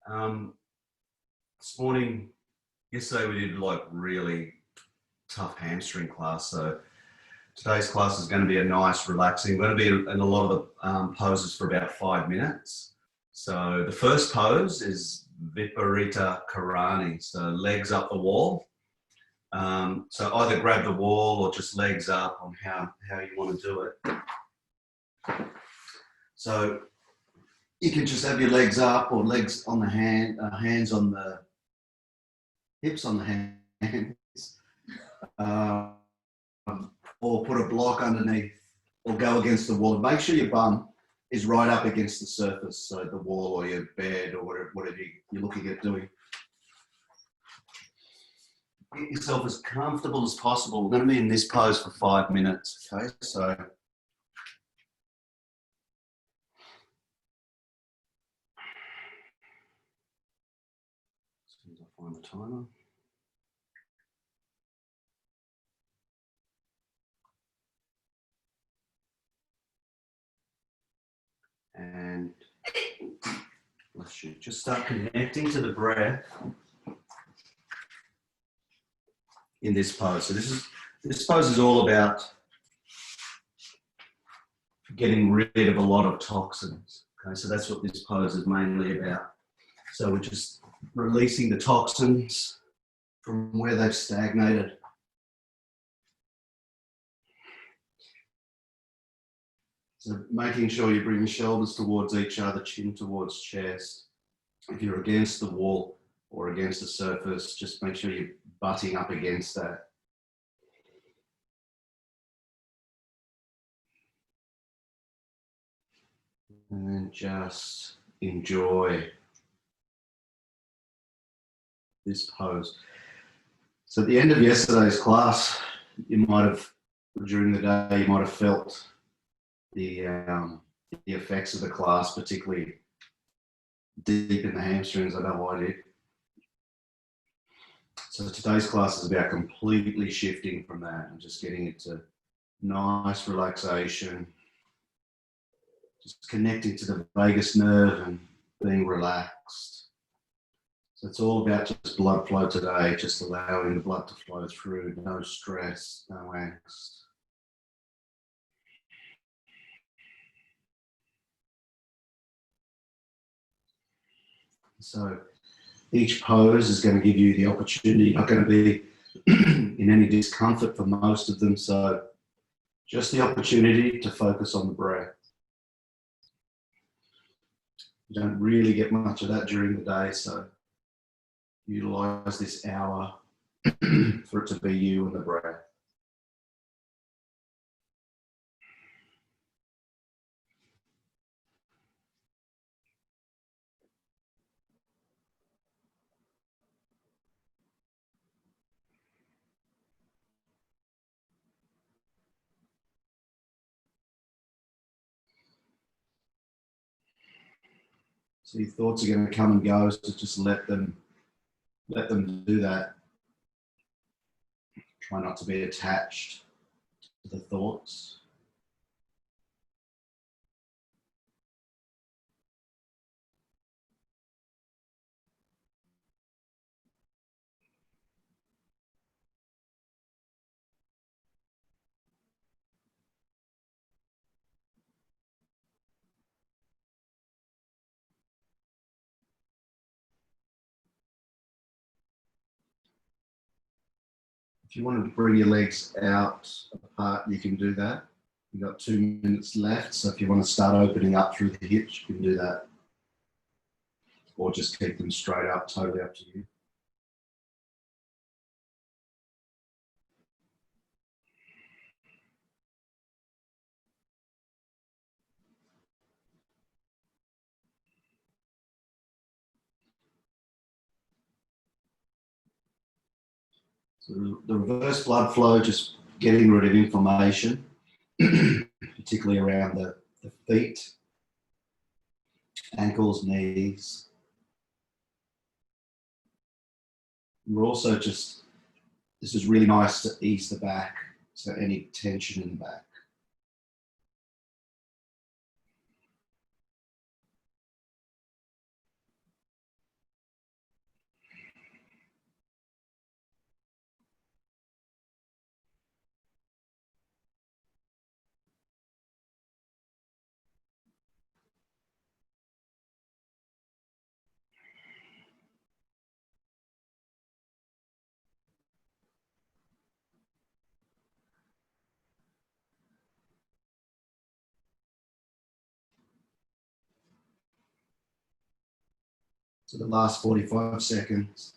Um, this morning, yesterday we did like really tough hamstring class. So today's class is going to be a nice, relaxing. We're going to be in a lot of the poses for about 5 minutes. So the first pose is Viparita Karani. So legs up the wall. So either grab the wall or just legs up on how you want to do it. So you can just have your legs up or legs on the hands on the hips on the hands, or put a block underneath or go against the wall. Make sure your bum is right up against the surface, so the wall or your bed or whatever you're looking at doing. Get yourself as comfortable as possible. We're going to be in this pose for 5 minutes, okay? So as soon as I find the timer. And let's just start connecting to the breath in this pose. So this pose is all about getting rid of a lot of toxins. Okay, so that's what this pose is mainly about. So we're just releasing the toxins from where they've stagnated. So making sure you bring your shoulders towards each other, chin towards chest. If you're against the wall or against the surface, just make sure you're butting up against that. And then just enjoy this pose. So at the end of yesterday's class, you might have, during the day, you might have felt the effects of the class, particularly deep in the hamstrings. I know I did. So today's class is about completely shifting from that and just getting into nice relaxation, just connecting to the vagus nerve and being relaxed. So it's all about just blood flow today, just allowing the blood to flow through, no stress, no angst. So each pose is going to give you the opportunity. You're not going to be in any discomfort for most of them. So just the opportunity to focus on the breath. You don't really get much of that during the day, so utilize this hour for it to be you and the breath. So your thoughts are going to come and go, so just let them do that. Try not to be attached to the thoughts. If you want to bring your legs out apart, you can do that. You've got 2 minutes left, so if you want to start opening up through the hips, you can do that. Or just keep them straight up, totally up to you. So the reverse blood flow, just getting rid of inflammation, particularly around the feet, ankles, knees. We're also this is really nice to ease the back, so any tension in the back. So the last 45 seconds.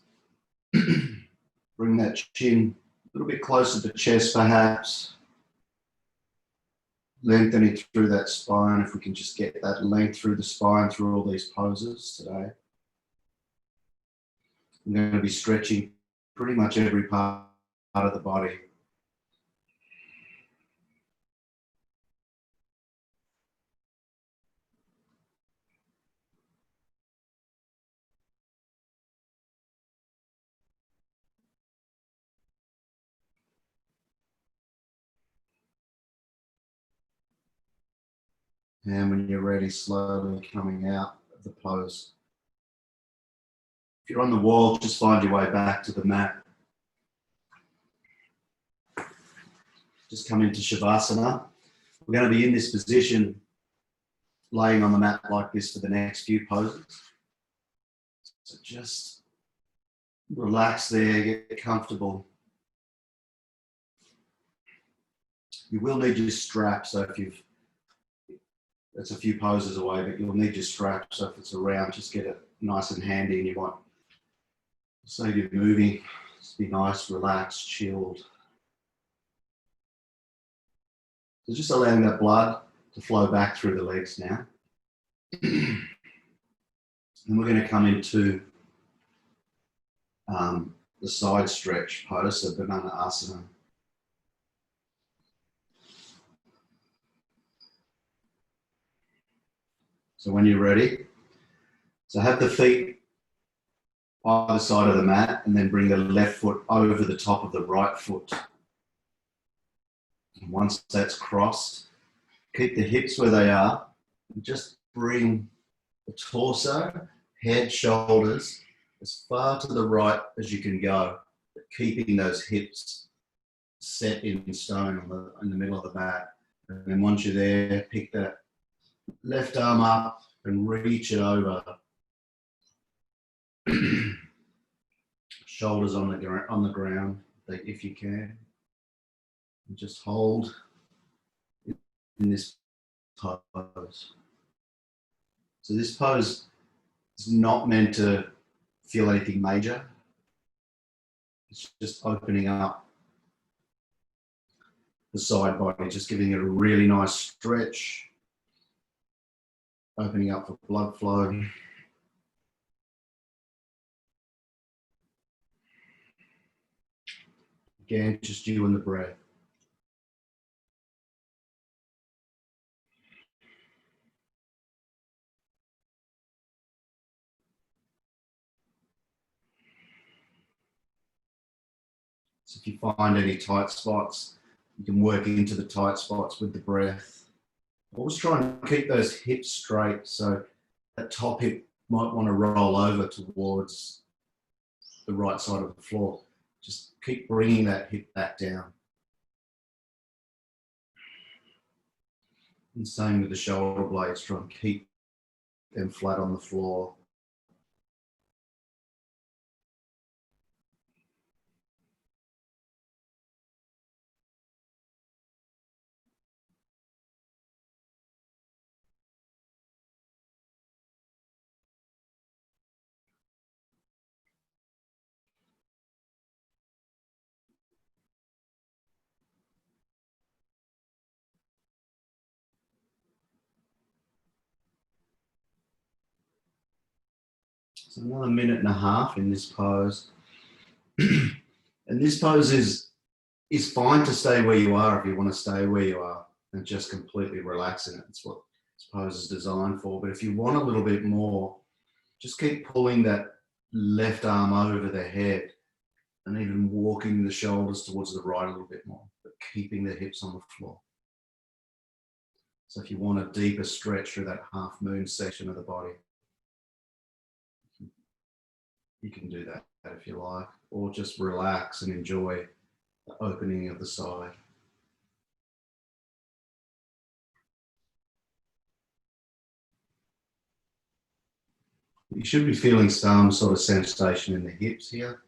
Bring that chin a little bit closer to chest perhaps. Lengthening through that spine, if we can just get that length through the spine through all these poses today. I'm going to be stretching pretty much every part of the body. And when you're ready, slowly coming out of the pose. If you're on the wall, just find your way back to the mat. Just come into Shavasana. We're going to be in this position, laying on the mat like this for the next few poses. So just relax there, get comfortable. You will need your strap, so if you've, that's a few poses away, but you'll need your strap, so if it's around, just get it nice and handy, and you might, say you're moving, just be nice, relaxed, chilled. So just allowing that blood to flow back through the legs now. And we're going to come into the side stretch pose, so banana asana. So when you're ready, so have the feet either side of the mat and then bring the left foot over the top of the right foot. And once that's crossed, keep the hips where they are and just bring the torso, head, shoulders as far to the right as you can go, but keeping those hips set in stone in the middle of the mat. And then once you're there, pick that left arm up and reach it over. Shoulders on the ground, if you can. And just hold in this pose. So this pose is not meant to feel anything major. It's just opening up the side body, just giving it a really nice stretch, opening up for blood flow. Again, just you and the breath. So if you find any tight spots, you can work into the tight spots with the breath. Always try and keep those hips straight, so that top hip might want to roll over towards the right side of the floor. Just keep bringing that hip back down. And same with the shoulder blades, try and keep them flat on the floor. So another minute and a half in this pose. And this pose is fine to stay where you are if you want to stay where you are and just completely relax in it. It's what this pose is designed for. But if you want a little bit more, just keep pulling that left arm over the head and even walking the shoulders towards the right a little bit more, but keeping the hips on the floor. So if you want a deeper stretch through that half moon section of the body, you can do that if you like, or just relax and enjoy the opening of the side. You should be feeling some sort of sensation in the hips here,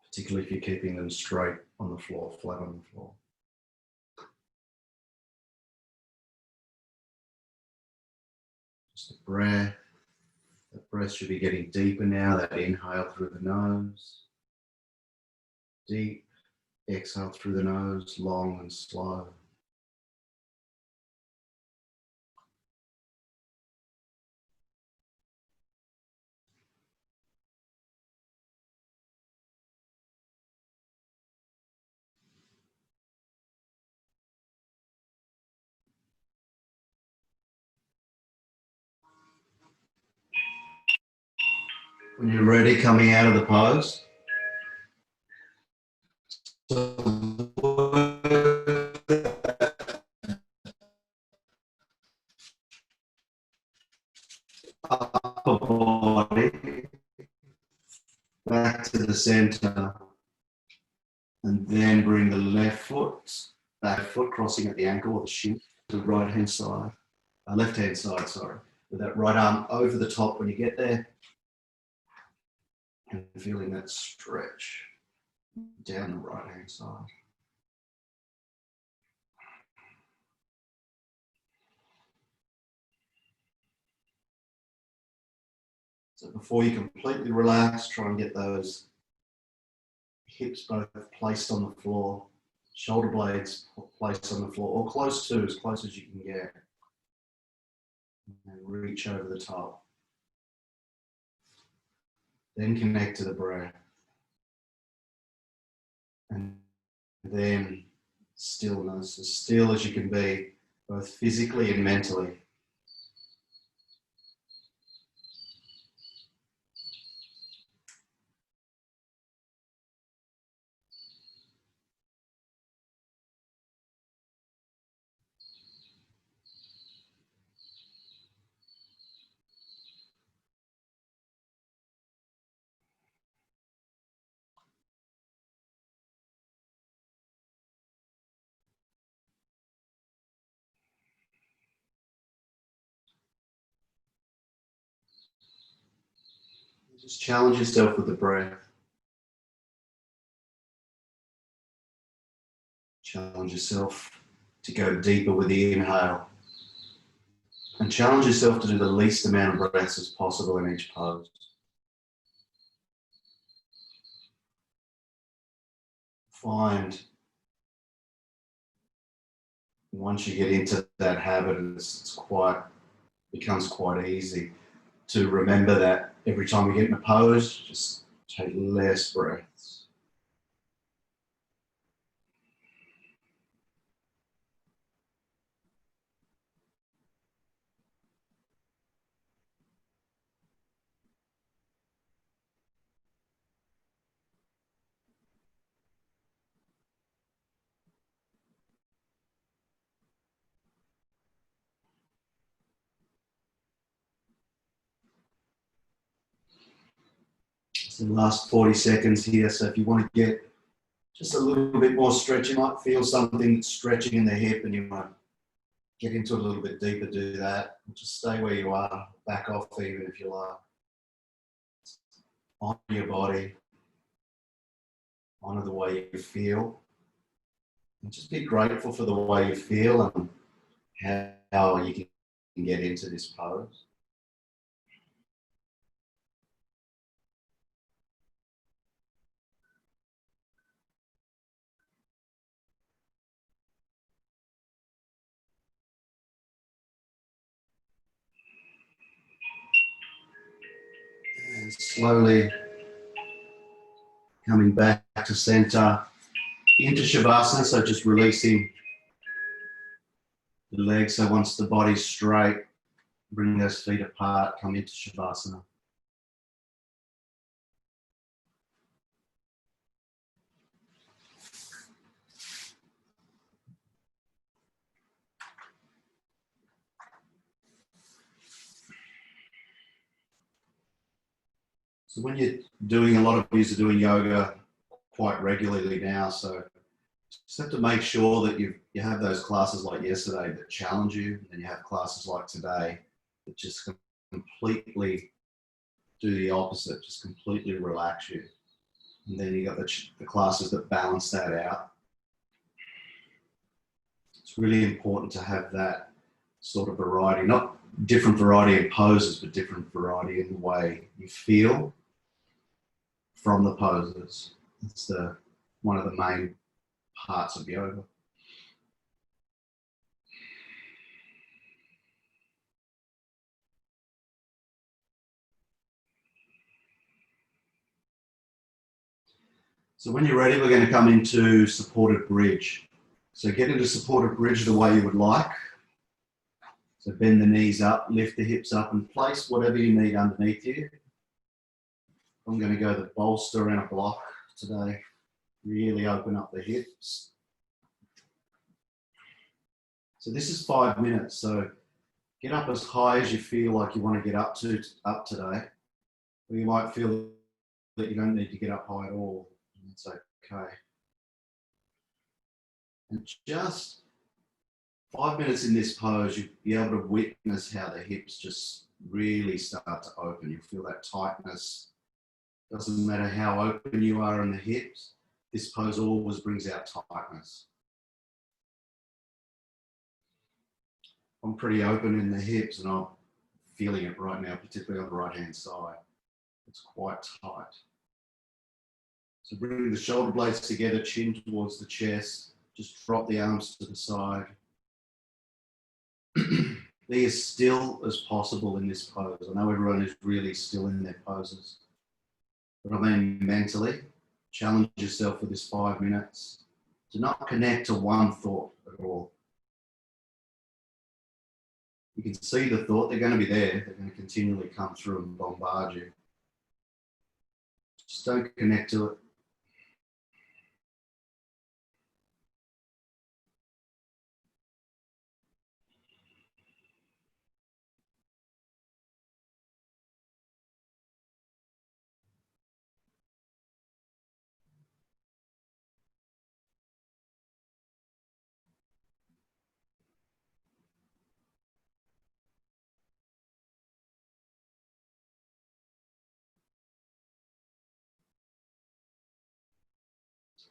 particularly if you're keeping them straight on the floor, flat on the floor. Just the breath. The breath should be getting deeper now. That inhale through the nose. Deep. Exhale through the nose, long and slow. When you're ready, coming out of the pose. Upper body back to the center, and then bring the left foot, back foot crossing at the ankle or the shin to the right hand side, left hand side, sorry, with that right arm over the top when you get there, and feeling that stretch down the right hand side. So before you completely relax, try and get those hips both placed on the floor, shoulder blades placed on the floor, or close to, as close as you can get. And reach over the top. Then connect to the breath. And then stillness, as still as you can be, both physically and mentally. Just challenge yourself with the breath. Challenge yourself to go deeper with the inhale. And challenge yourself to do the least amount of breaths as possible in each pose. Find, once you get into that habit, becomes quite easy to remember that every time you get in a pose, just take less breaths. So the last 40 seconds here, so if you want to get just a little bit more stretch, you might feel something that's stretching in the hip and you might get into a little bit deeper, do that. Just stay where you are, back off even if you like. Honour your body, honour the way you feel, and just be grateful for the way you feel and how you can get into this pose. And slowly coming back to center into Shavasana, so just releasing the legs. So once the body's straight, bring those feet apart, come into Shavasana. So when you're doing, a lot of you are doing yoga quite regularly now, so just have to make sure that you have those classes like yesterday that challenge you, and you have classes like today that just completely do the opposite, just completely relax you. And then you got the classes that balance that out. It's really important to have that sort of variety, not different variety of poses, but different variety in the way you feel from the poses. It's one of the main parts of yoga. So when you're ready, we're going to come into supported bridge. So get into supported bridge the way you would like. So bend the knees up, lift the hips up, and place whatever you need underneath you. I'm going to go the bolster and a block today. Really open up the hips. So this is 5 minutes. So get up as high as you feel like you want to get up today. Or you might feel that you don't need to get up high at all. That's okay. And just 5 minutes in this pose, you'll be able to witness how the hips just really start to open. You'll feel that tightness. Doesn't matter how open you are in the hips, this pose always brings out tightness. I'm pretty open in the hips and I'm feeling it right now, particularly on the right-hand side. It's quite tight. So bring the shoulder blades together, chin towards the chest. Just drop the arms to the side. Be as still as possible in this pose. I know everyone is really still in their poses. But I mean mentally, challenge yourself for this 5 minutes to not connect to one thought at all. You can see the thought, they're going to be there. They're going to continually come through and bombard you. Just don't connect to it.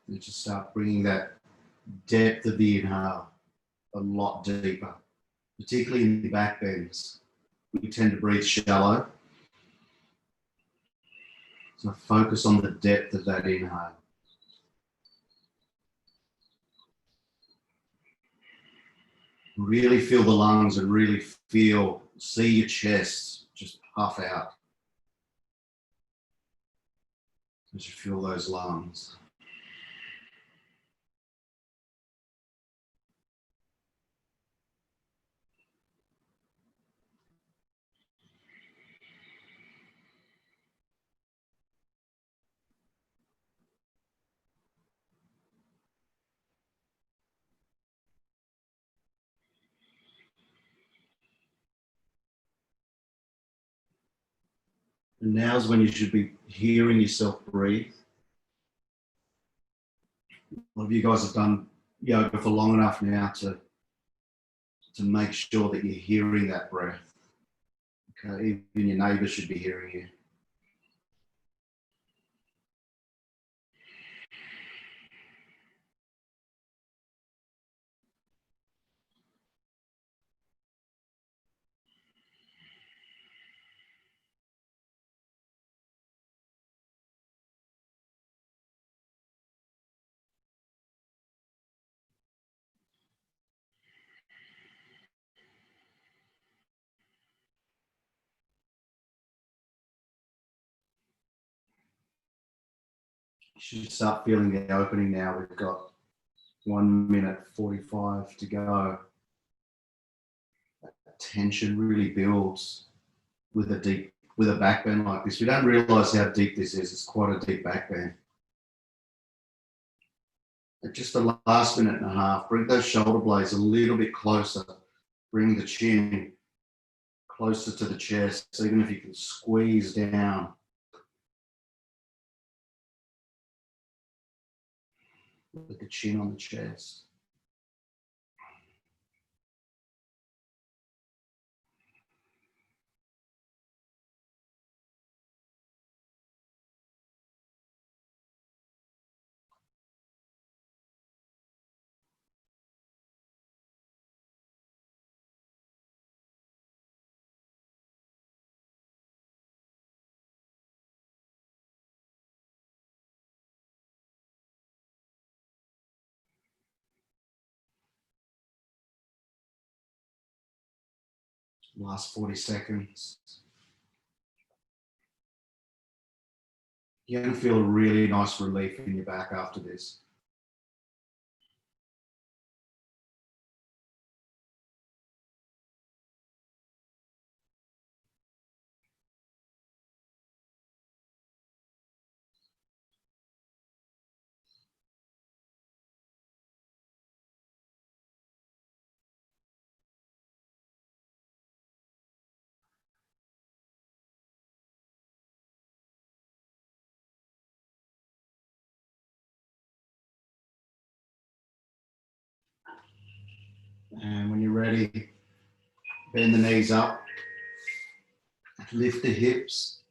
And just start bringing that depth of the inhale a lot deeper, particularly in the back bends. We tend to breathe shallow. So focus on the depth of that inhale. Really feel the lungs and really see your chest just puff out as you feel those lungs. And now's when you should be hearing yourself breathe. A lot of you guys have done yoga for long enough now to make sure that you're hearing that breath. Okay, even your neighbour should be hearing you. You should start feeling the opening now. We've got 1 minute 45 to go. That tension really builds with a back bend like this. We don't realise how deep this is. It's quite a deep back bend. And just the last minute and a half, bring those shoulder blades a little bit closer. Bring the chin closer to the chest, so even if you can squeeze down. With the chin on the chest. Last 40 seconds. You're going to feel a really nice relief in your back after this. And when you're ready, bend the knees up, lift the hips.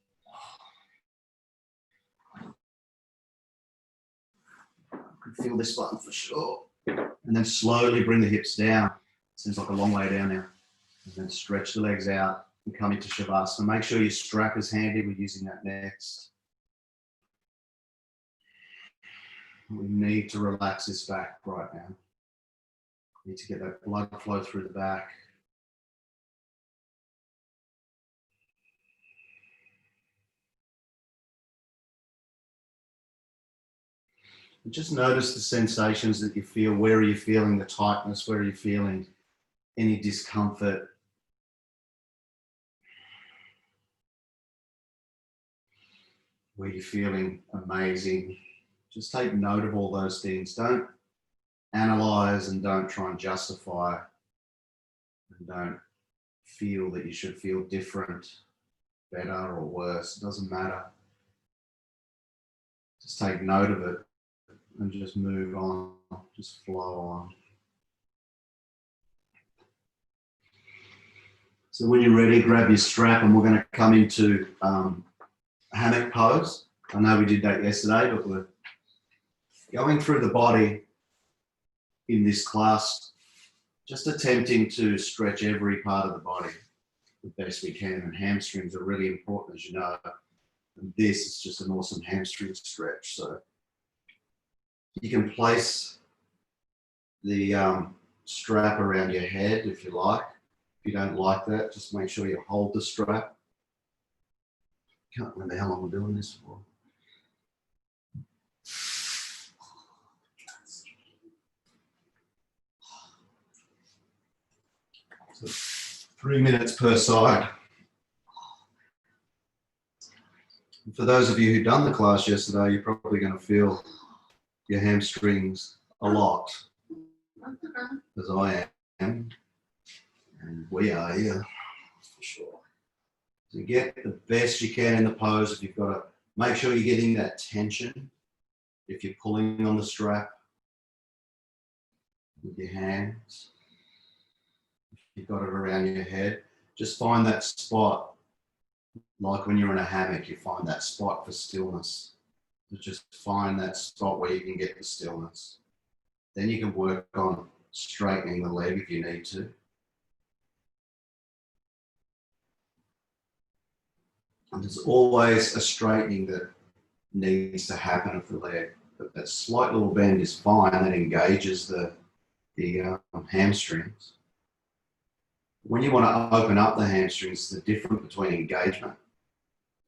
You can feel this button for sure. And then slowly bring the hips down. Seems like a long way down now. And then stretch the legs out and come into Shavasana. Make sure your strap is handy. We're using that next. We need to relax this back right now. We need to get that blood flow through the back. And just notice the sensations that you feel. Where are you feeling the tightness? Where are you feeling any discomfort? Where you're feeling amazing? Just take note of all those things. Don't analyze and don't try and justify, and don't feel that you should feel different, better or worse. It doesn't matter. Just take note of it and just move on, just flow on. So when you're ready, grab your strap and we're going to come into hammock pose. I know we did that yesterday, but we're going through the body in this class, just attempting to stretch every part of the body the best we can. And hamstrings are really important, as you know. And this is just an awesome hamstring stretch. So you can place the strap around your head if you like. If you don't like that, just make sure you hold the strap. Can't remember how long we're doing this for. So 3 minutes per side. And for those of you who've done the class yesterday, you're probably going to feel your hamstrings a lot, as I am, and we are here for sure. So get the best you can in the pose. If you've got to make sure you're getting that tension. If you're pulling on the strap with your hands, if you've got it around your head, just find that spot. Like when you're in a hammock, you find that spot for stillness. You just find that spot where you can get the stillness. Then you can work on straightening the leg if you need to. And there's always a straightening that needs to happen of the leg. But that slight little bend is fine. That engages the hamstrings. When you want to open up the hamstrings, the difference between engagement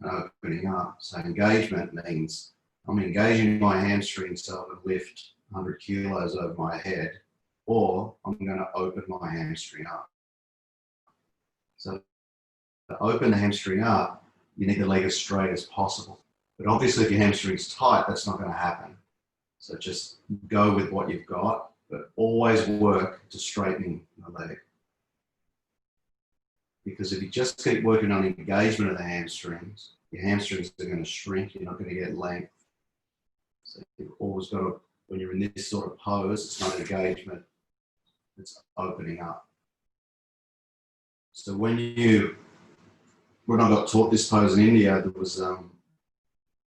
and opening up. So engagement means I'm engaging my hamstrings so I can lift 100 kilos over my head, or I'm going to open my hamstring up. So to open the hamstring up, you need the leg as straight as possible. But obviously if your hamstring's tight, that's not going to happen. So just go with what you've got, but always work to straightening the leg. Because if you just keep working on engagement of the hamstrings, your hamstrings are going to shrink, you're not going to get length. So you've always got to, when you're in this sort of pose, it's not engagement, it's opening up. So when I got taught this pose in India, there was,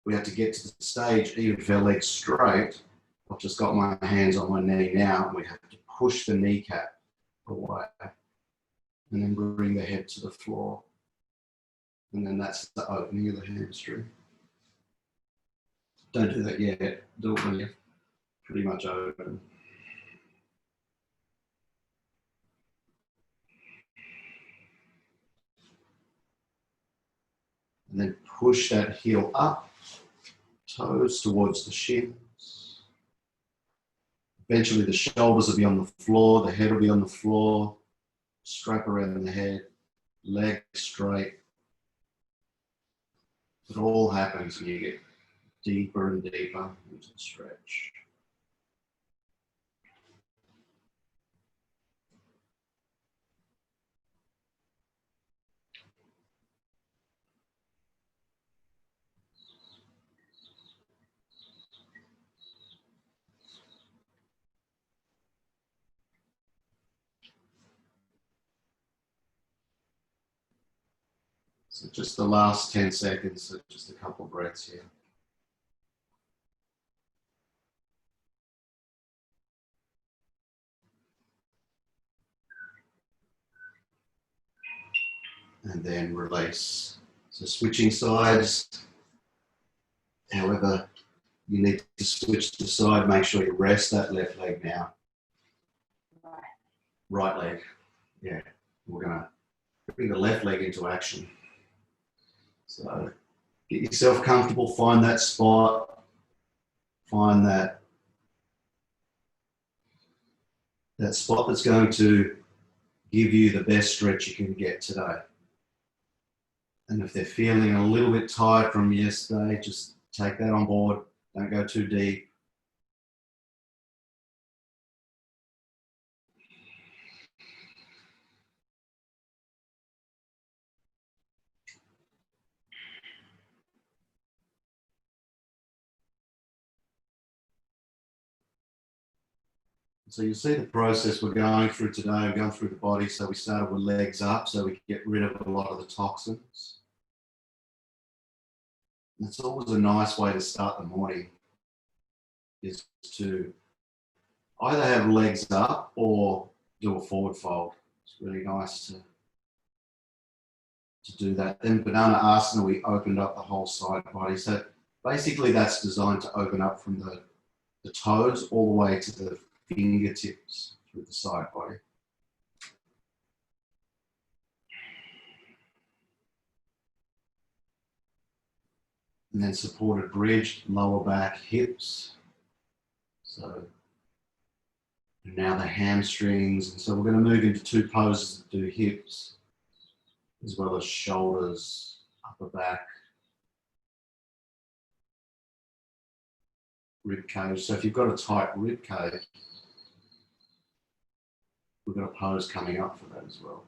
we had to get to the stage, even if our legs straight. I've just got my hands on my knee now, and we have to push the kneecap away. And then bring the head to the floor. And then that's the opening of the hamstring. Don't do that yet. Do it when you're pretty much open. And then push that heel up, toes towards the shins. Eventually the shoulders will be on the floor, the head will be on the floor, strap around the head, legs straight. It all happens when you get deeper and deeper into the stretch. So just the last 10 seconds, so just a couple of breaths here. And then release. So switching sides, however you need to switch the side, make sure you rest that left leg now. Right leg, yeah. We're gonna bring the left leg into action. So get yourself comfortable, find that spot, find that spot that's going to give you the best stretch you can get today. And if they're feeling a little bit tired from yesterday, just take that on board. Don't go too deep. So you'll see the process we're going through today. We're going through the body. So we started with legs up so we can get rid of a lot of the toxins. And it's always a nice way to start the morning, is to either have legs up or do a forward fold. It's really nice to do that. Then banana asana, we opened up the whole side body. So basically that's designed to open up from the toes all the way to the fingertips through the side body. And then supported bridge, lower back, hips. So now the hamstrings. And so we're going to move into two poses that do hips, as well as shoulders, upper back, rib cage. So if you've got a tight rib cage, we've got a pose coming up for that as well.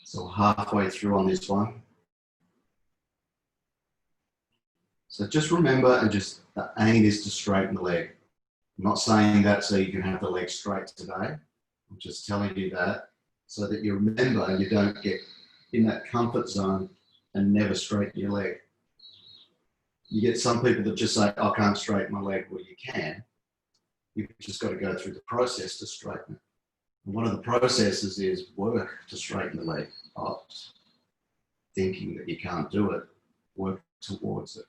So halfway through on this one. So just remember, and just the aim is to straighten the leg. I'm not saying that so you can have the leg straight today. I'm just telling you that so that you remember and you don't get in that comfort zone and never straighten your leg. You get some people that just say, I can't straighten my leg. Well, you can. You've just got to go through the process to straighten it. And one of the processes is work to straighten the leg. Not thinking that you can't do it. Work towards it.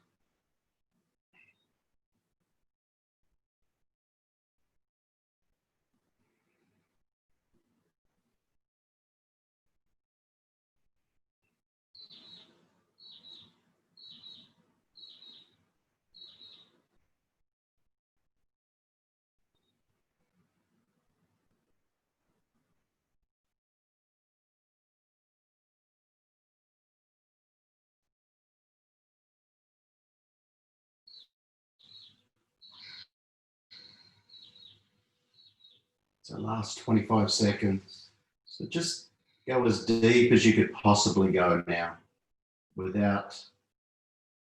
So last 25 seconds. So just go as deep as you could possibly go now without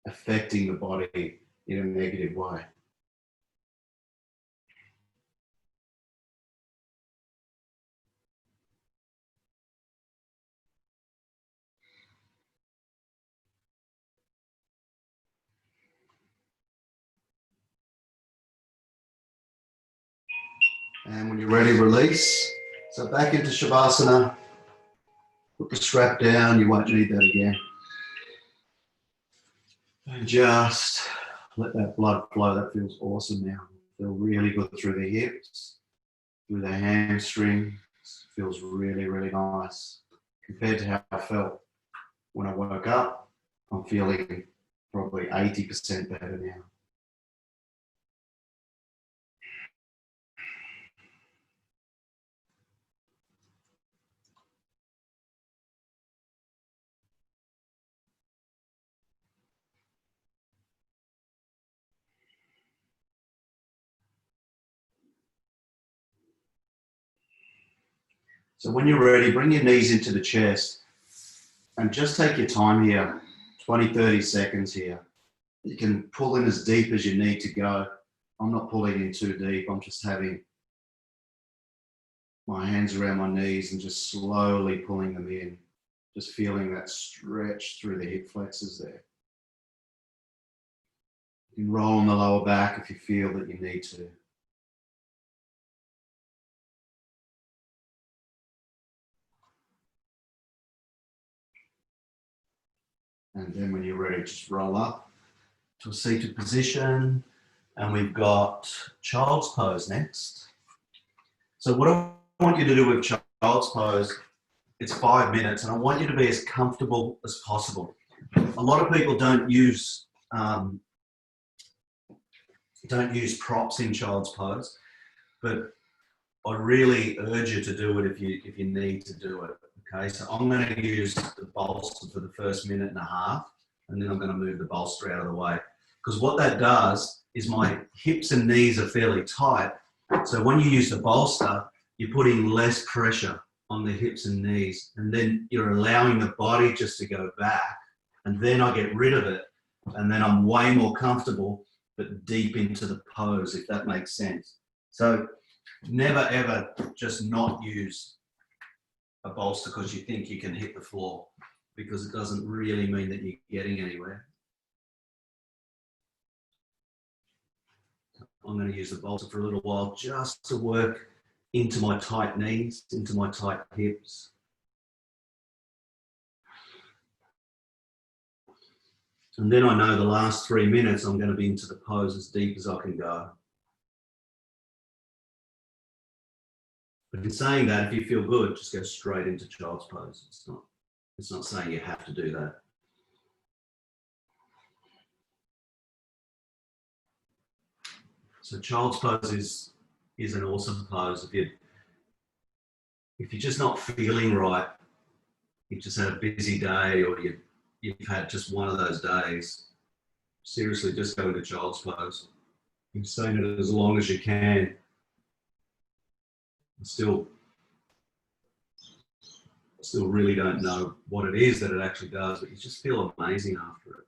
affecting the body in a negative way. And when you're ready, release. So back into Shavasana. Put the strap down. You won't need that again. And just let that blood flow. That feels awesome now. Feel really good through the hips, through the hamstring. Feels really, really nice. Compared to how I felt when I woke up, I'm feeling probably 80% better now. So when you're ready, bring your knees into the chest and just take your time here, 20, 30 seconds here. You can pull in as deep as you need to go. I'm not pulling in too deep. I'm just having my hands around my knees and just slowly pulling them in. Just feeling that stretch through the hip flexors there. You can roll on the lower back if you feel that you need to. And then when you're ready, just roll up to a seated position. And we've got child's pose next. So what I want you to do with child's pose, it's 5 minutes, and I want you to be as comfortable as possible. A lot of people don't use props in child's pose, but I really urge you to do it if you need to do it. Okay, so I'm going to use the bolster for the first minute and a half, and then I'm going to move the bolster out of the way. Because what that does is my hips and knees are fairly tight. So when you use the bolster, you're putting less pressure on the hips and knees, and then you're allowing the body just to go back, and then I get rid of it, and then I'm way more comfortable, but deep into the pose, if that makes sense. So never ever just not use a bolster because you think you can hit the floor, because it doesn't really mean that you're getting anywhere. I'm going to use the bolster for a little while just to work into my tight knees, into my tight hips. And then I know the last 3 minutes I'm going to be into the pose as deep as I can go. But in saying that, if you feel good, just go straight into child's pose. It's not saying you have to do that. So child's pose is an awesome pose. If you're just not feeling right, you've just had a busy day, or you've had just one of those days, seriously, just go into child's pose. You've stayed in it as long as you can. Still really don't know what it is that it actually does, but you just feel amazing after it.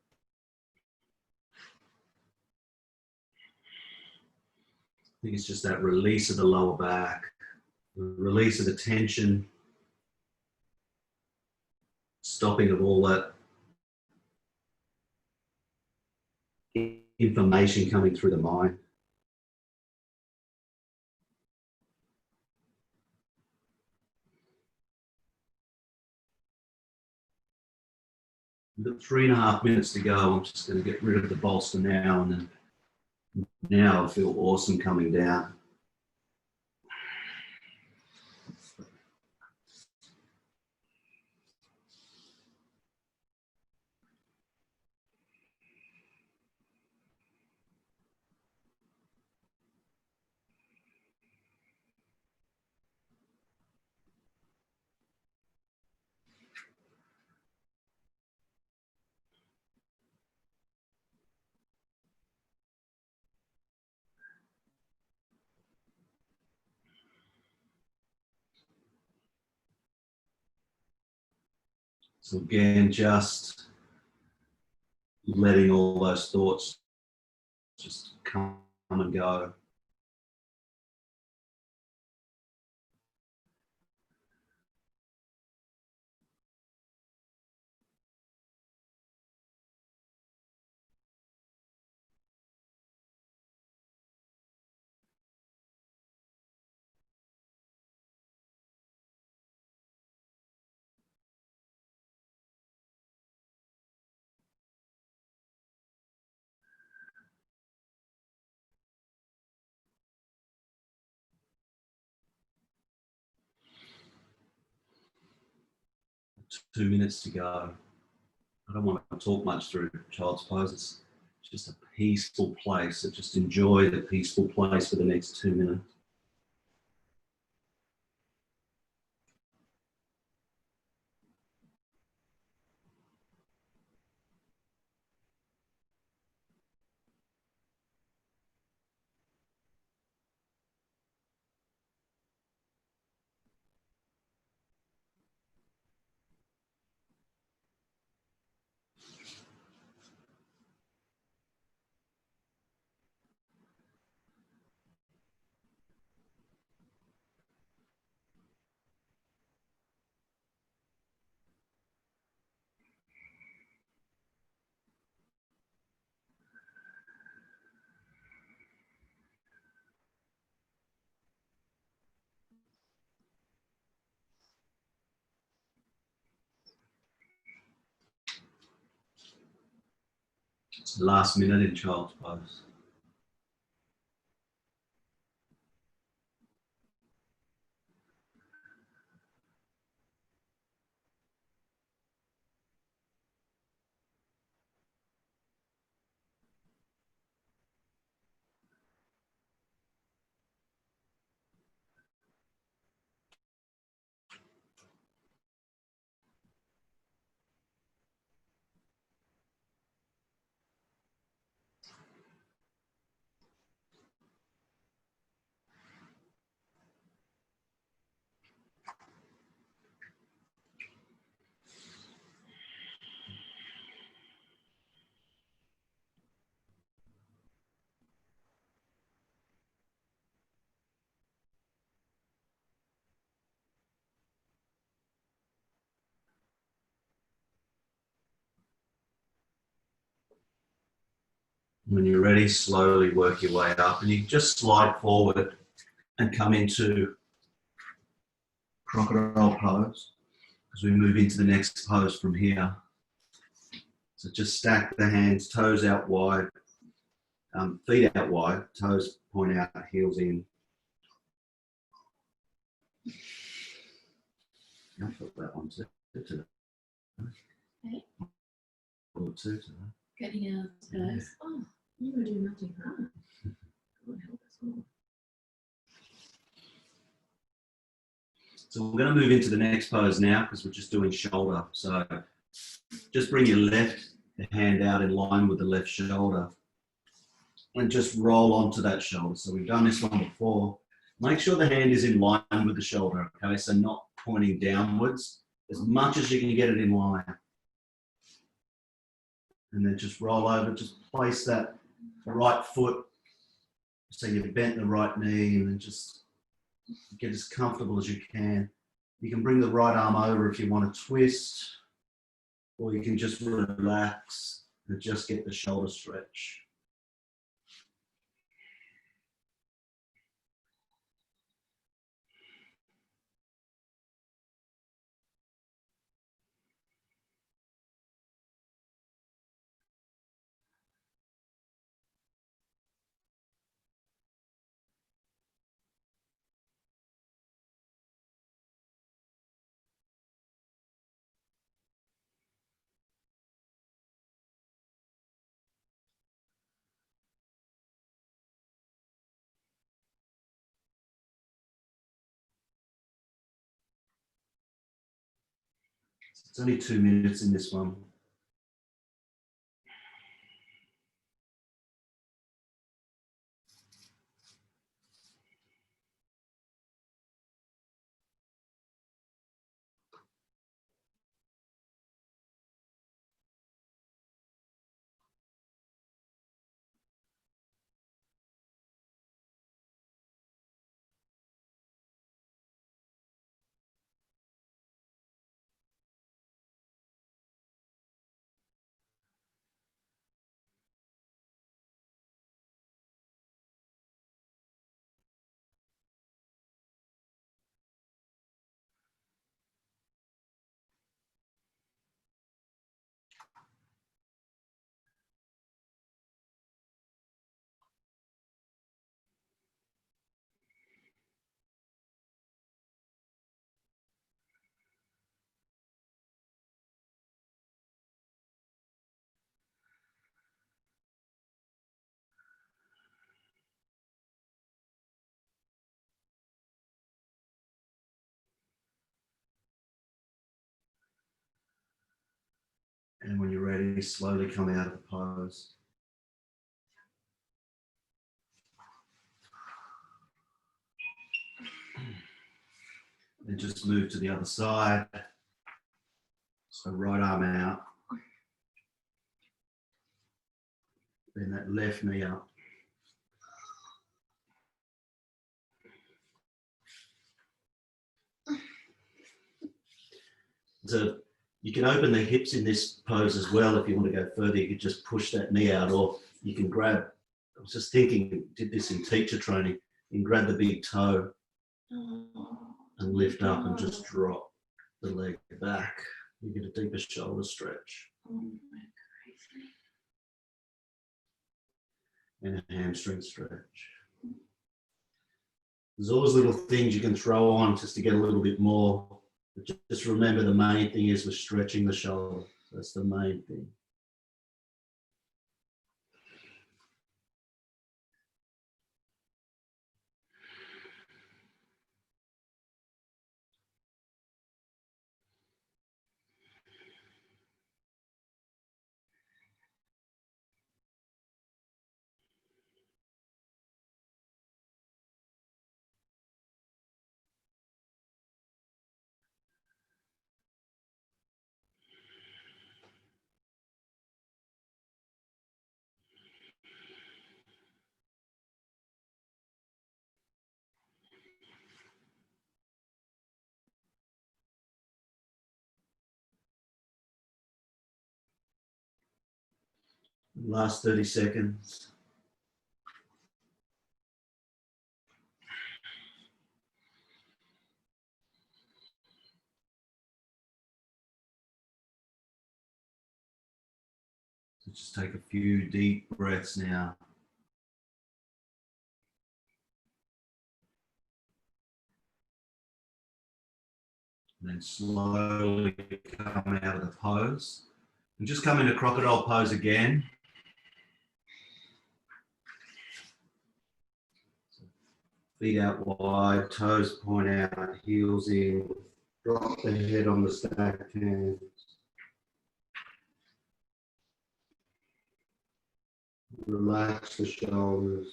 I think it's just that release of the lower back, the release of the tension, stopping of all that information coming through the mind. We've got 3.5 minutes to go. I'm just going to get rid of the bolster now, and then now I feel awesome coming down. So again, just letting all those thoughts just come and go. 2 minutes to go. I don't want to talk much through child's pose. It's just a peaceful place. So just enjoy the peaceful place for the next 2 minutes. It's the last minute in child's pose. When you're ready, slowly work your way up and you just slide forward and come into crocodile pose as we move into the next pose from here. So just stack the hands, toes out wide, feet out wide, toes point out, heels in. I felt that one too. Okay. Or two today. Getting out of toes. Oh, you were doing nothing wrong. God help us all. So we're going to move into the next pose now because we're just doing shoulder. So just bring your left hand out in line with the left shoulder and just roll onto that shoulder. So we've done this one before. Make sure the hand is in line with the shoulder, okay? So not pointing downwards, as much as you can get it in line. And then just roll over, just place that right foot so you've bent the right knee and then just get as comfortable as you can. You can bring the right arm over if you want to twist, or you can just relax and just get the shoulder stretch. It's only 2 minutes in this one. Really slowly come out of the pose. And just move to the other side. So right arm out. Then that left knee up. So you can open the hips in this pose as well. If you want to go further, you could just push that knee out, or you can grab, I was just thinking, did this in teacher training, you can grab the big toe and lift up and just drop the leg back. You get a deeper shoulder stretch. And a hamstring stretch. There's always little things you can throw on just to get a little bit more. But just remember, the main thing is we're stretching the shoulder. That's the main thing. Last 30 seconds. So just take a few deep breaths now. And then slowly come out of the pose. And just come into crocodile pose again. Feet out wide, toes point out, heels in. Drop the head on the stacked hands. Relax the shoulders.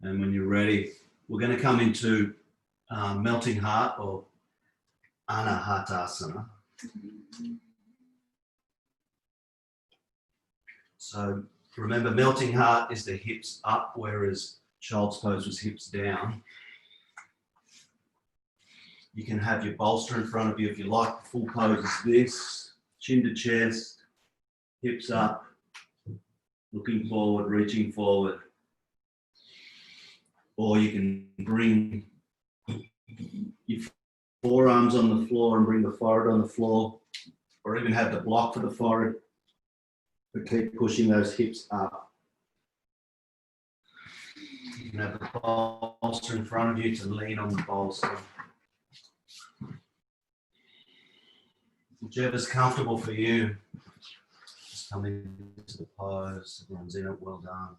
And when you're ready, we're going to come into melting heart or Anahatasana. So remember, melting heart is the hips up, whereas child's pose was hips down. You can have your bolster in front of you if you like. The full pose is this, chin to chest, hips up, looking forward, reaching forward. Or you can bring your forearms on the floor and bring the forehead on the floor, or even have the block for the forehead, but keep pushing those hips up. You can have the bolster in front of you to lean on the bolster. Whichever's comfortable for you. Just come into the pose. Everyone's in it. Well done.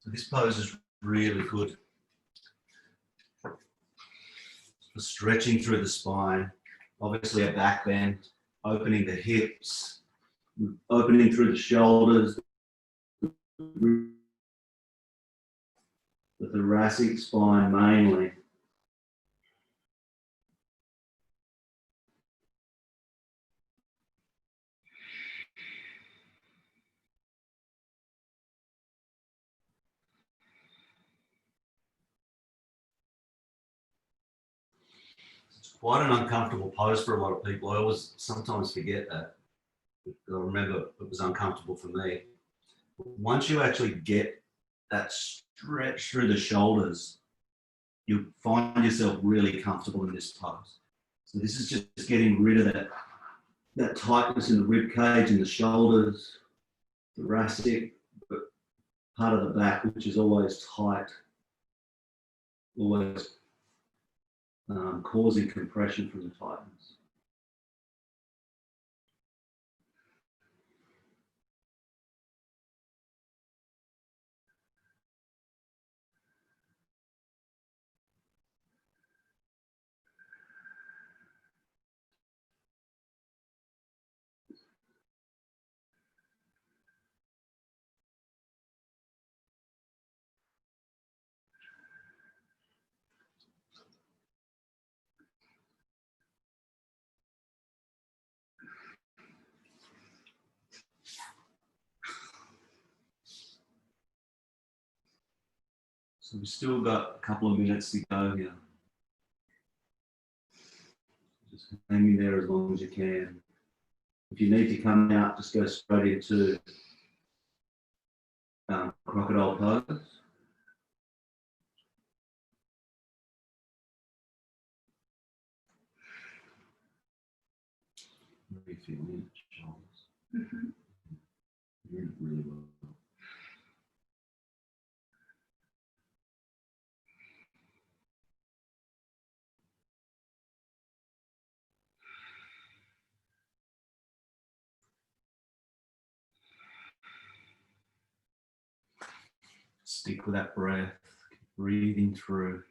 So this pose is really good for stretching through the spine. Obviously a back bend, opening the hips, opening through the shoulders, the thoracic spine mainly. It's quite an uncomfortable pose for a lot of people. I always sometimes forget that. I remember it was uncomfortable for me. Once you actually get that stretch through the shoulders, you find yourself really comfortable in this pose. So this is just getting rid of that tightness in the rib cage and the shoulders, thoracic, but part of the back, which is always tight, always causing compression from the tightness. So we've still got a couple of minutes to go here. Just hang in there as long as you can. If you need to come out, just go straight into crocodile pose. What are you feeling in the shoulders? Really, really well. Stick with that breath, breathing through.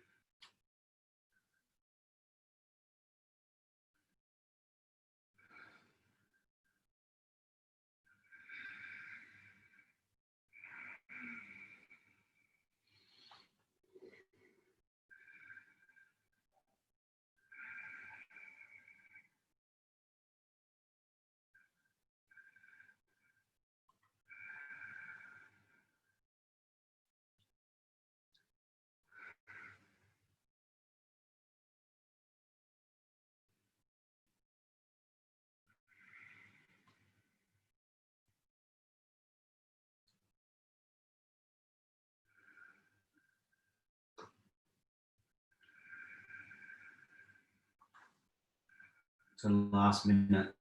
So last minute.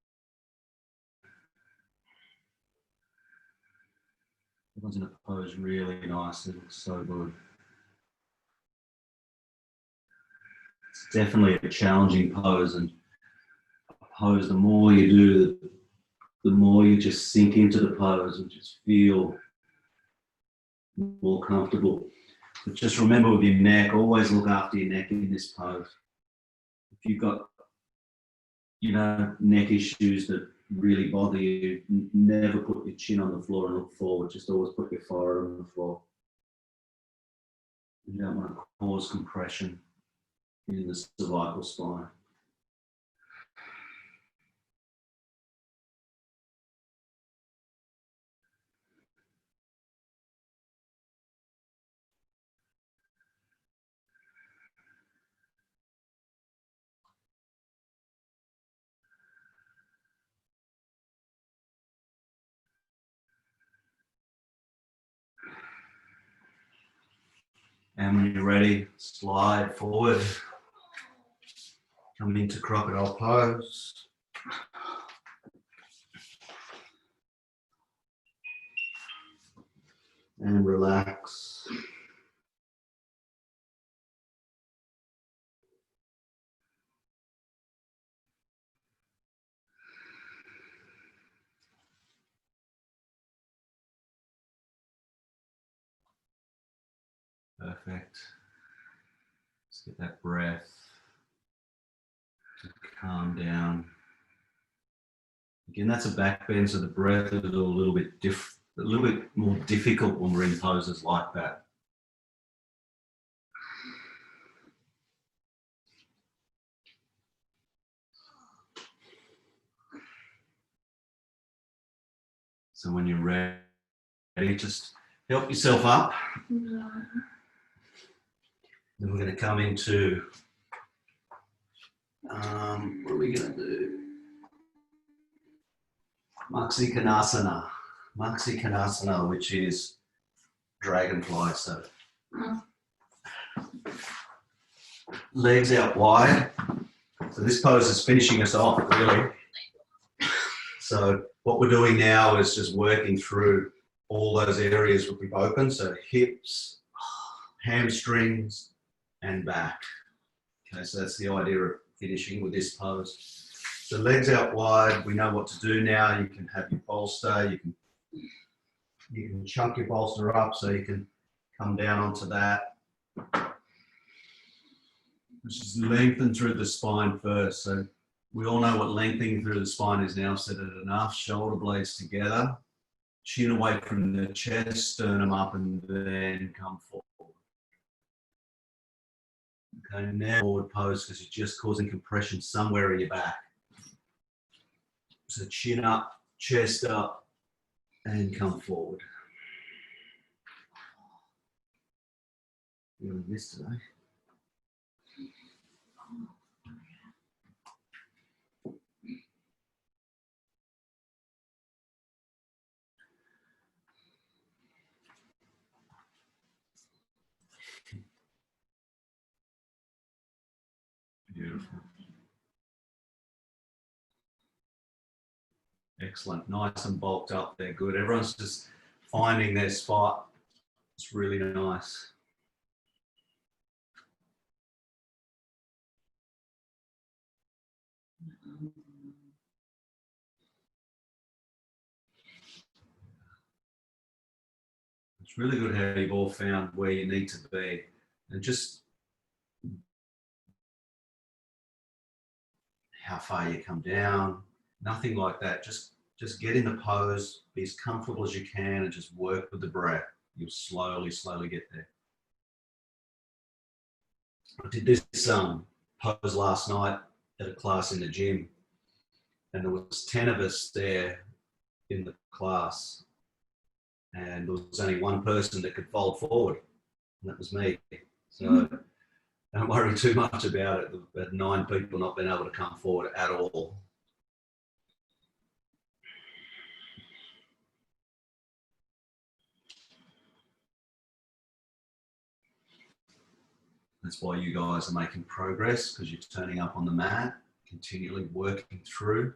Everyone's in a pose really nice. It looks so good. It's definitely a challenging pose, and a pose, the more you do, the more you just sink into the pose and just feel more comfortable. But just remember with your neck, always look after your neck in this pose. If you've got, neck issues that really bother you, never put your chin on the floor and look forward. Just always put your forehead on the floor. You don't want to cause compression in the cervical spine. And when you're ready, slide forward. Come into crocodile pose. And relax. Perfect. Let's get that breath to calm down. Again, that's a back bend, so the breath is a little bit more difficult when we're in poses like that. So when you're ready, just help yourself up. Then we're going to come into, what are we going to do? Maxikanasana. Maxikanasana, which is dragonfly. So legs out wide. So this pose is finishing us off, really. So what we're doing now is just working through all those areas that we've opened. So hips, hamstrings, and back. Okay, so that's the idea of finishing with this pose. So legs out wide, we know what to do now. You can have your bolster, you can chunk your bolster up so you can come down onto that. Just lengthen through the spine first. So we all know what lengthening through the spine is now. Set it enough. Shoulder blades together, chin away from the chest, sternum up, and then come forward. Okay, now forward pose because you're just causing compression somewhere in your back. So chin up, chest up, and come forward. You're doing this today. Beautiful. Excellent. Nice and bulked up there. Good. Everyone's just finding their spot. It's really nice. It's really good how you've all found where you need to be, and just how far you come down. Nothing like that. Just get in the pose, be as comfortable as you can, and just work with the breath. You'll slowly get there. I did this pose last night at a class in the gym, and there was 10 of us there in the class, and there was only one person that could fold forward, and that was me. So don't worry too much about it. There had 9 people not been able to come forward at all. That's why you guys are making progress, because you're turning up on the mat, continually working through.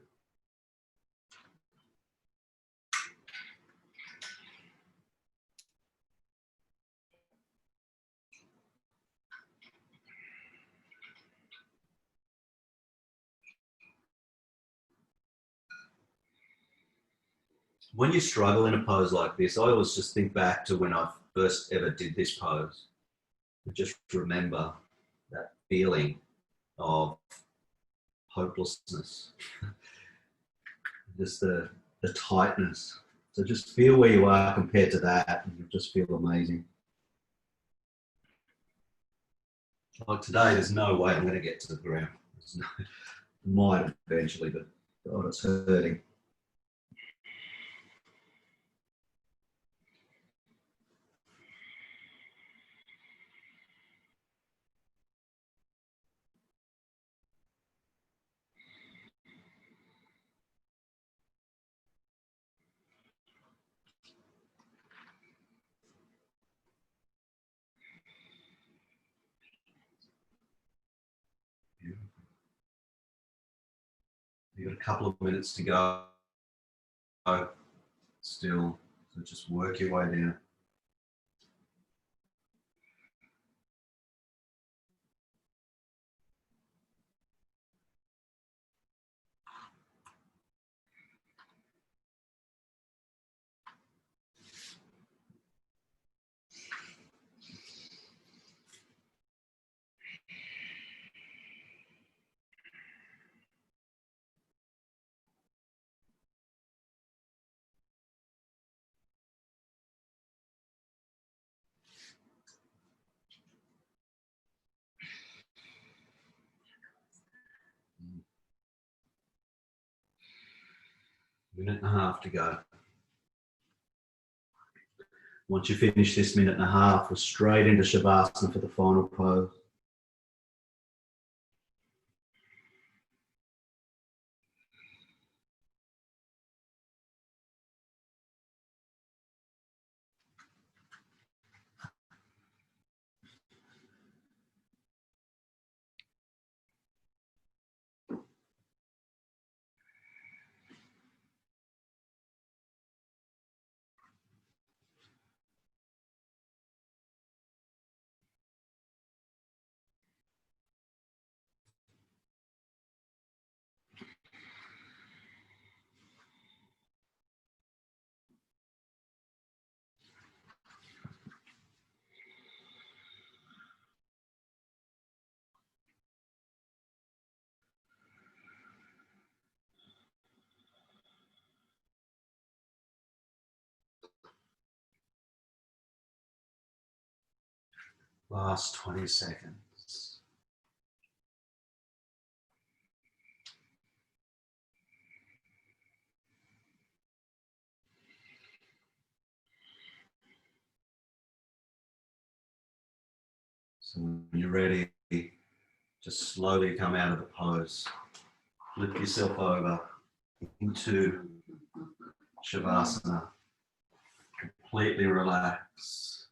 When you struggle in a pose like this, I always just think back to when I first ever did this pose. And just remember that feeling of hopelessness, just the tightness. So just feel where you are compared to that, and you'll just feel amazing. Like today, there's no way I'm going to get to the ground. Might eventually, but God, it's hurting. You've got a couple of minutes to go still, so just work your way down. Minute and a half to go. Once you finish this minute and a half, we're straight into Shavasana for the final pose. Last 20 seconds. So when you're ready, just slowly come out of the pose. Lift yourself over into Shavasana. Completely relax.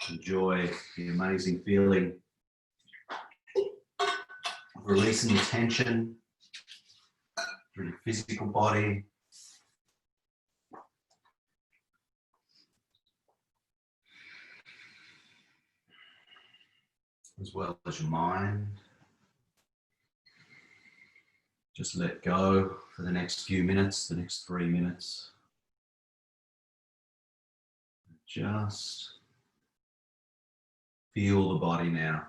Enjoy the amazing feeling of releasing the tension through your physical body. As well as your mind. Just let go for the next few minutes, the next 3 minutes. Just feel the body now.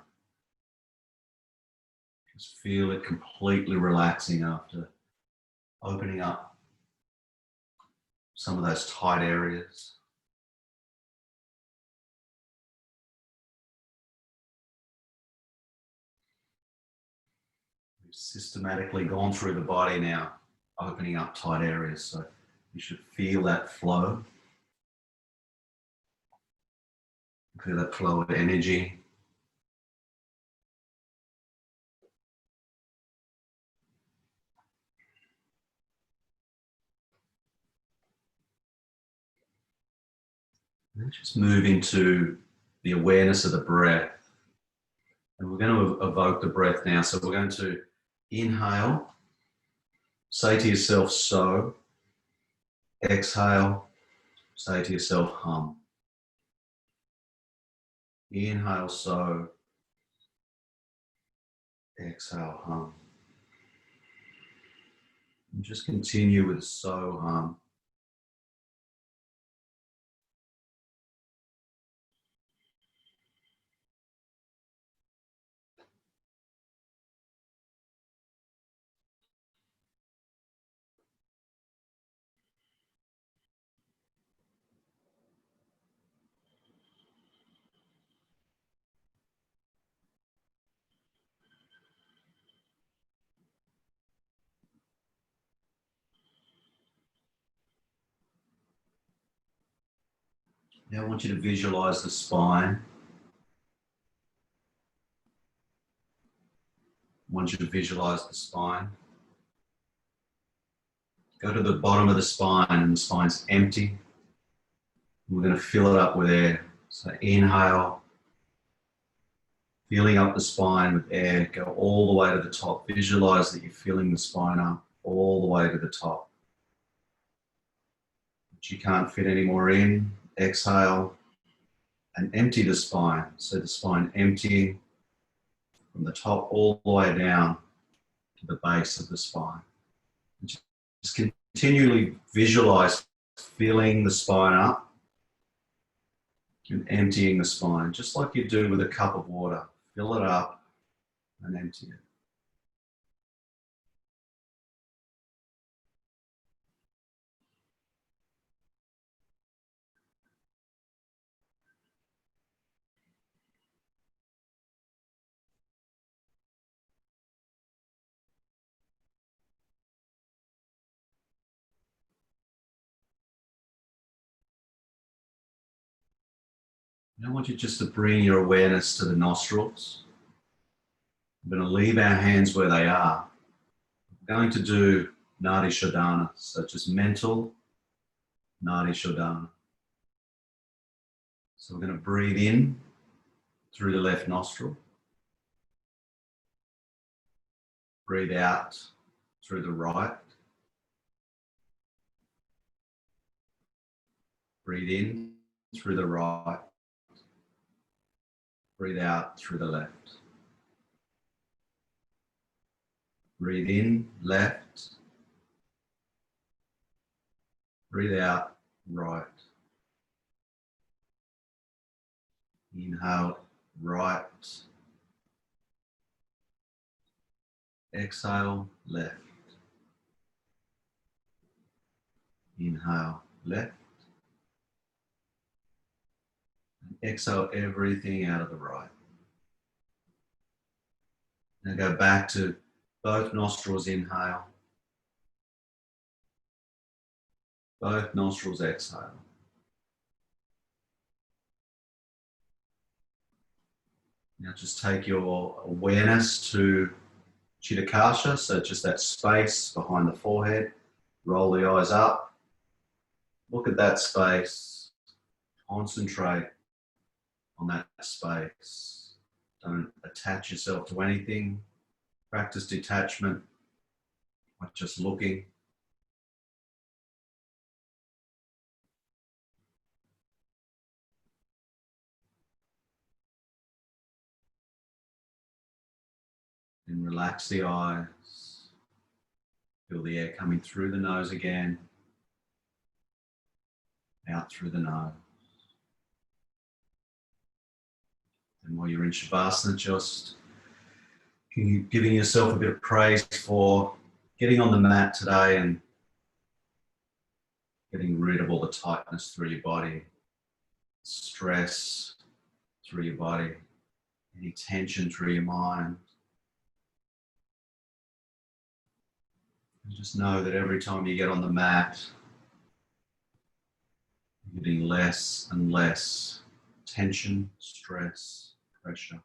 Just feel it completely relaxing after opening up some of those tight areas. We've systematically gone through the body now, opening up tight areas. So you should feel that flow. Feel that flow of energy. And just move into the awareness of the breath. And we're going to evoke the breath now. So we're going to inhale. Say to yourself, so. Exhale. Say to yourself, hum. Inhale, so. Exhale, hum. And just continue with so, hum. Now I want you to visualize the spine. I want you to visualize the spine. Go to the bottom of the spine and the spine's empty. We're going to fill it up with air. So inhale, filling up the spine with air. Go all the way to the top. Visualize that you're filling the spine up all the way to the top. But you can't fit any more in. Exhale and empty the spine. So the spine emptying from the top all the way down to the base of the spine. Just continually visualize filling the spine up and emptying the spine, just like you do with a cup of water. Fill it up and empty it. And I want you just to bring your awareness to the nostrils. We're going to leave our hands where they are. We're going to do Nadi Shodhana, so just mental Nadi Shodhana. So we're going to breathe in through the left nostril. Breathe out through the right. Breathe in through the right. Breathe out through the left. Breathe in, left. Breathe out, right. Inhale, right. Exhale, left. Inhale, left. And exhale everything out of the right. Now go back to both nostrils inhale, both nostrils exhale. Now just take your awareness to Chitta, so just that space behind the forehead. Roll the eyes up. Look at that space. Concentrate on that space. Don't attach yourself to anything. Practice detachment by just looking. And relax the eyes. Feel the air coming through the nose again. Out through the nose. And while you're in Shavasana, just giving yourself a bit of praise for getting on the mat today and getting rid of all the tightness through your body, stress through your body, any tension through your mind. And just know that every time you get on the mat, you're getting less and less tension, stress, pressure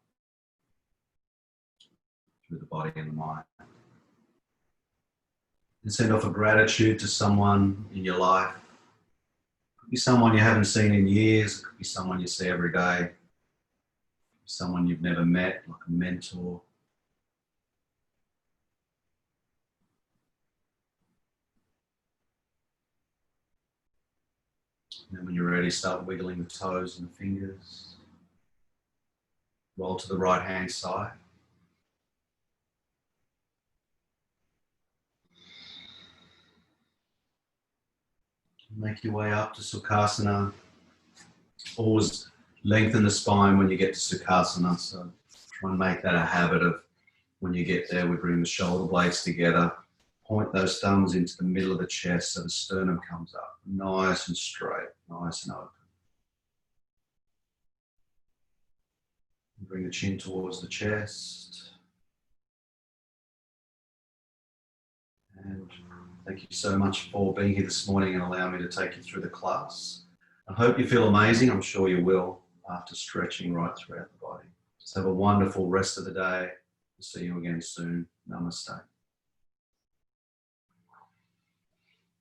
through the body and the mind. And send off a gratitude to someone in your life. It could be someone you haven't seen in years. It could be someone you see every day. Someone you've never met, like a mentor. And then when you're ready, start wiggling the toes and the fingers. Roll to the right hand side. Make your way up to Sukhasana. Always lengthen the spine when you get to Sukhasana. So try and make that a habit of when you get there, we bring the shoulder blades together. Point those thumbs into the middle of the chest so the sternum comes up. Nice and straight, nice and open. Bring the chin towards the chest. And thank you so much for being here this morning and allowing me to take you through the class. I hope you feel amazing. I'm sure you will after stretching right throughout the body. Just have a wonderful rest of the day. See you again soon. Namaste.